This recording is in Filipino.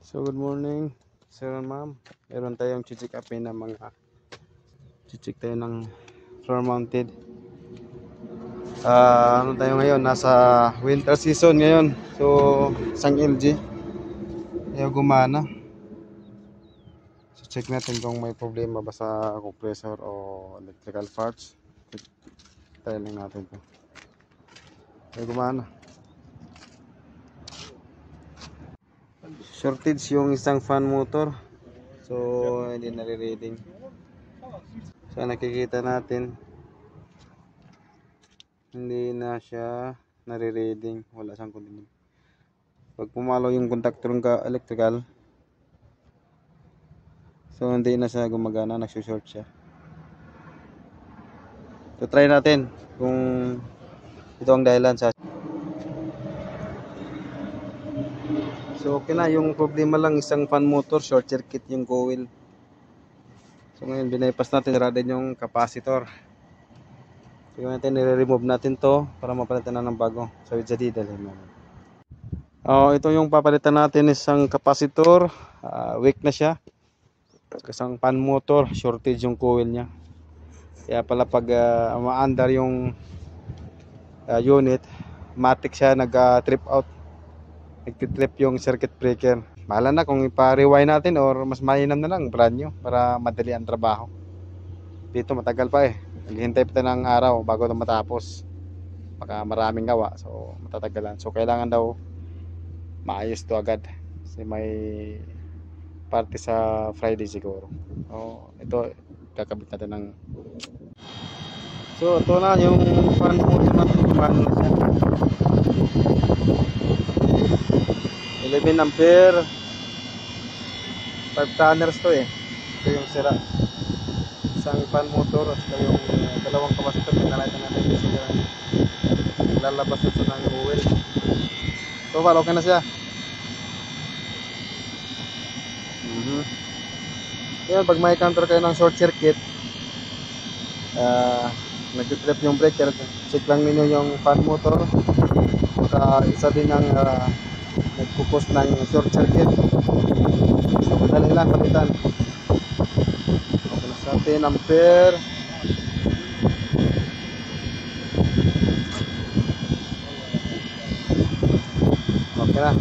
So good morning sir and ma'am. Meron tayong chichik upin na mga chichik tayo ng floor mounted. Ano tayo ngayon? Nasa winter season ngayon. So isang LG ayaw gumana. So check natin kung may problema ba sa compressor o electrical parts. Tayo lang natin to. Ayaw gumana. Shortage yung isang fan motor. So hindi nare-reading. So nakikita natin hindi na siya nare-reading, wala siyang continuous. Pag pumalo yung contactor ng electrical, so hindi na siya gumagana, nagsushort siya. So try natin kung ito ang dahilan sa. So okay na, yung problema lang isang fan motor, short circuit yung coil. So ngayon binaypas natin natin yung capacitor. So natin i-remove natin to para mapalitan na ng bago. So jadi dalhin natin. Ito yung papalitan natin, isang capacitor, weak na siya. Isang fan motor, shortage yung coil niya. Kaya pala pag ma-under yung unit, matik siya nag-trip out. Nag-trip yung circuit breaker. Bahala na kung ipa-rewind natin or mas mainam na lang brand new para madali ang trabaho. Dito matagal pa eh. Naghihintay pa ng araw bago ito matapos. Baka maraming gawa, so matatagalan. So kailangan daw maayos to agad. Kasi may party sa Friday siguro. Ito kakabit natin ng. So ito na yung fan motor natin. Fan na siya. 11 ampere 5 tonners to eh. Ito yung sira. Isang fan motor at yung dalawang capacitor. Pinalitan natin kasi lalabas na siya ng oil. So far okay na siya. Yan, pag may counter kayo ng short circuit, nag-trip yung breaker, check lang ninyo yung fan motor. Isa din ang nagkukos ng short circuit. So madali lang palitan. Okay na sa 10 ampere. Okay na.